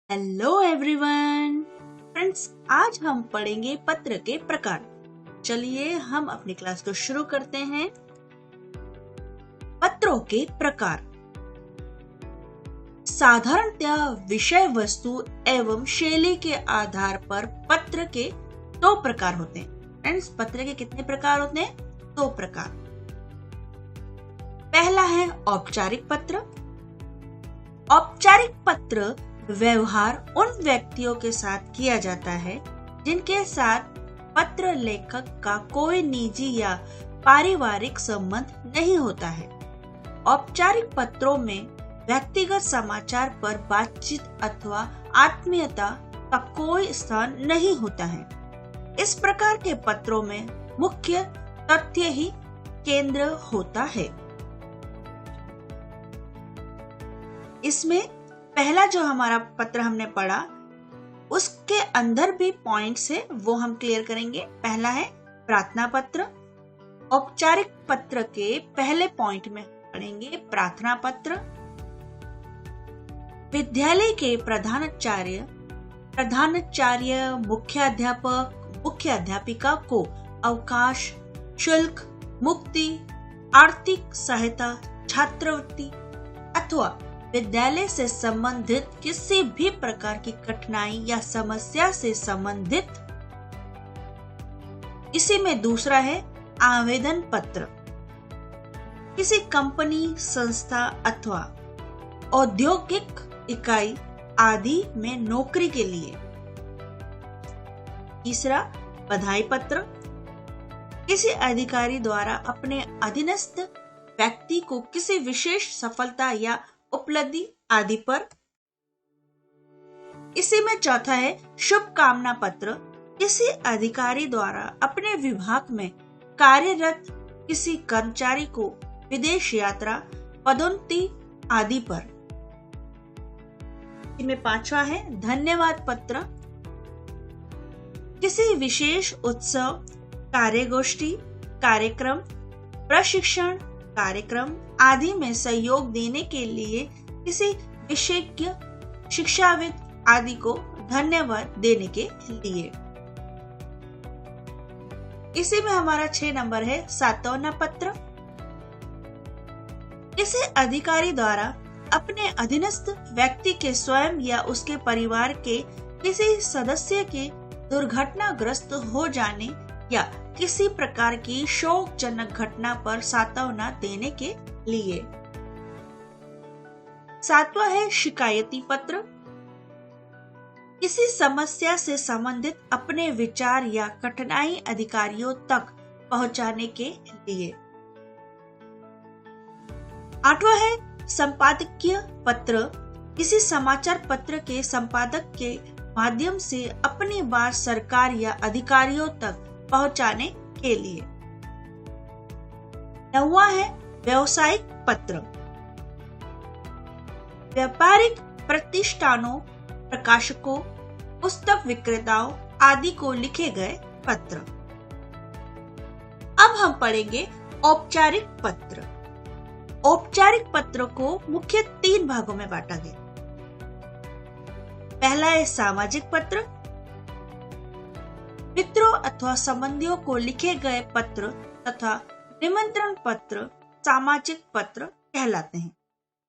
Hello everyone friends, आज हम पढ़ेंगे पत्र के प्रकार। चलिए हम अपनी क्लास को शुरू करते हैं। पत्रों के प्रकार साधारणतः विषय वस्तु एवं शैली के आधार पर पत्र के दो प्रकार होते हैं। फ्रेंड्स, पत्र के कितने प्रकार होते हैं? दो प्रकार। पहला है औपचारिक पत्र। औपचारिक पत्र व्यवहार उन व्यक्तियों के साथ किया जाता है जिनके साथ पत्र लेखक का कोई निजी या पारिवारिक संबंध नहीं होता है। औपचारिक पत्रों में व्यक्तिगत समाचार पर बातचीत अथवा आत्मीयता का कोई स्थान नहीं होता है। इस प्रकार के पत्रों में मुख्य तथ्य ही केंद्र होता है। इसमें पहला जो हमारा पत्र हमने पढ़ा उसके अंदर भी पॉइंट्स है, वो हम क्लियर करेंगे। पहला है प्रार्थना पत्र। औपचारिक पत्र के पहले पॉइंट में पढ़ेंगे प्रार्थना पत्र। विद्यालय के प्रधानाचार्य, मुख्याध्यापक, मुख्य अध्यापिका को अवकाश, शुल्क, मुक्ति, आर्थिक सहायता, छात्रवृत्ति अथवा विद्यालय से संबंधित किसी भी प्रकार की कठिनाई या समस्या से संबंधित। इसी में दूसरा है आवेदन पत्र। किसी कंपनी, संस्था अथवा औद्योगिक इकाई आदि में नौकरी के लिए। तीसरा बधाई पत्र। किसी अधिकारी द्वारा अपने अधीनस्थ व्यक्ति को किसी विशेष सफलता या उपलब्धि आदि पर। इसी में चौथा है शुभकामना पत्र। किसी अधिकारी द्वारा अपने विभाग में कार्यरत किसी कर्मचारी को विदेश यात्रा, पदोन्नति आदि पर। इनमें पांचवा है धन्यवाद पत्र। किसी विशेष उत्सव, कार्यगोष्ठी, कार्यक्रम, प्रशिक्षण कार्यक्रम आदि में सहयोग देने के लिए किसी विशेषज्ञ, शिक्षाविद आदि को धन्यवाद देने के लिए। इसी में हमारा 6 नंबर है सांत्वना पत्र। किसी अधिकारी द्वारा अपने अधीनस्थ व्यक्ति के स्वयं या उसके परिवार के किसी सदस्य के दुर्घटनाग्रस्त हो जाने या किसी प्रकार की शोकजनक घटना पर सांत्वना देने के लिए। सातवां है शिकायती पत्र। किसी समस्या से संबंधित अपने विचार या कठिनाई अधिकारियों तक पहुंचाने के लिए। आठवां है संपादकीय पत्र। किसी समाचार पत्र के संपादक के माध्यम से अपनी बात सरकार या अधिकारियों तक पहुंचाने के लिए। 9वां है व्यावसायिक पत्र। व्यापारिक प्रतिष्ठानों, प्रकाशकों, पुस्तक विक्रेताओं आदि को लिखे गए पत्र। अब हम पढ़ेंगे औपचारिक पत्र। औपचारिक पत्र को मुख्य 3 भागों में बांटा गया। पहला है सामाजिक पत्र। मित्रों अथवा संबंधियों को लिखे गए पत्र तथा निमंत्रण पत्र सामाजिक पत्र कहलाते हैं।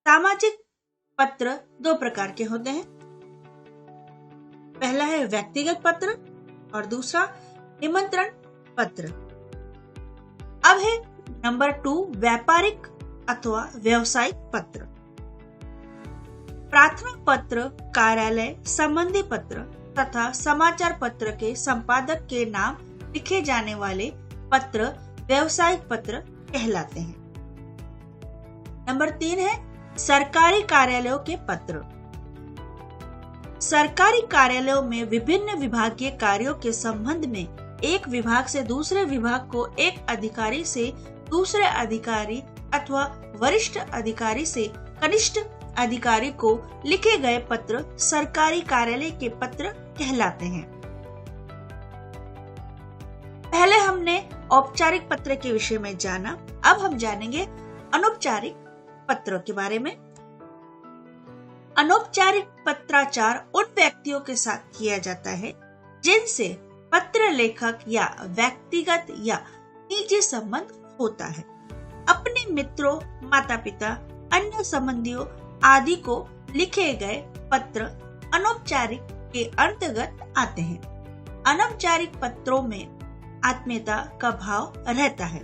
सामाजिक पत्र 2 प्रकार के होते हैं। पहला है व्यक्तिगत पत्र और दूसरा निमंत्रण पत्र। अब है नंबर 2 व्यापारिक अथवा व्यावसायिक पत्र। प्रार्थना पत्र कार्यालय संबंधी पत्र तथा समाचार पत्र के संपादक के नाम लिखे जाने वाले पत्र व्यावसायिक पत्र कहलाते हैं। नंबर 3 है सरकारी कार्यालयों के पत्र। सरकारी कार्यालयों में विभिन्न विभागीय कार्यों के संबंध में एक विभाग से दूसरे विभाग को, एक अधिकारी से दूसरे अधिकारी अथवा वरिष्ठ अधिकारी से कनिष्ठ अधिकारी को लिखे गए पत्र सरकारी कार्यालय के पत्र कहलाते हैं। पहले हमने औपचारिक पत्र के विषय में जाना, अब हम जानेंगे अनौपचारिक पत्रों के बारे में। अनौपचारिक पत्राचार उन व्यक्तियों के साथ किया जाता है जिनसे पत्र लेखक या व्यक्तिगत या निजी संबंध होता है। अपने मित्रों, माता पिता, अन्य संबंधियों आदि को लिखे गए पत्र अनौपचारिक के अंतर्गत आते हैं। अनौपचारिक पत्रों में आत्मीयता का भाव रहता है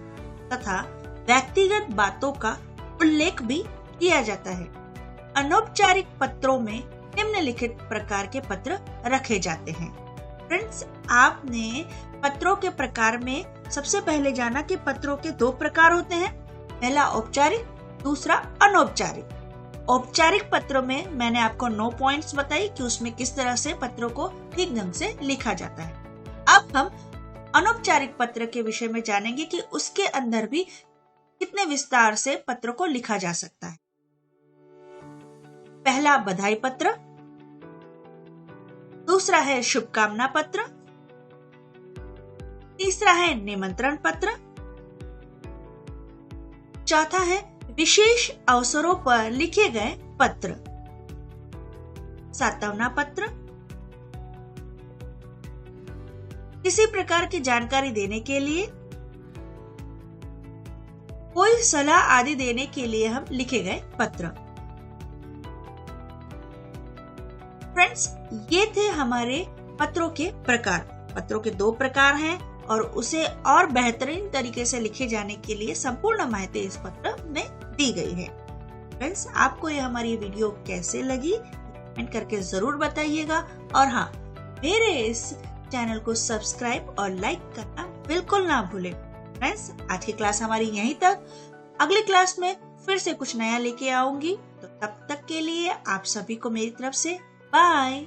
तथा व्यक्तिगत बातों का उल्लेख भी किया जाता है। अनौपचारिक पत्रों में निम्नलिखित प्रकार के पत्र रखे जाते हैं। फ्रेंड्स, आपने पत्रों के प्रकार में सबसे पहले जाना कि पत्रों के 2 प्रकार होते हैं। पहला औपचारिक, दूसरा अनौपचारिक। औपचारिक पत्रों में मैंने आपको 9 पॉइंट्स बताई कि उसमें किस तरह से पत्रों को ठीक ढंग से लिखा जाता है। अब हम अनौपचारिक पत्र के विषय में जानेंगे कि उसके अंदर भी कितने विस्तार से पत्रों को लिखा जा सकता है। पहला बधाई पत्र, दूसरा है शुभकामना पत्र, तीसरा है निमंत्रण पत्र, चौथा है विशेष अवसरों पर लिखे गए पत्र, सातवना पत्र, किसी प्रकार की जानकारी देने के लिए, कोई सलाह आदि देने के लिए हम लिखे गए पत्र। फ्रेंड्स, ये थे हमारे पत्रों के प्रकार। पत्रों के 2 प्रकार हैं और उसे और बेहतरीन तरीके से लिखे जाने के लिए संपूर्ण माहिती इस पत्र में दी गई है। फ्रेंड्स, आपको ये हमारी वीडियो कैसे लगी कमेंट करके जरूर बताइएगा और हाँ, मेरे इस चैनल को सब्सक्राइब और लाइक करना बिल्कुल ना भूलें। फ्रेंड्स, आज की क्लास हमारी यहीं तक। अगली क्लास में फिर से कुछ नया लेके आऊंगी, तो तब तक के लिए आप सभी को मेरी तरफ से बाय।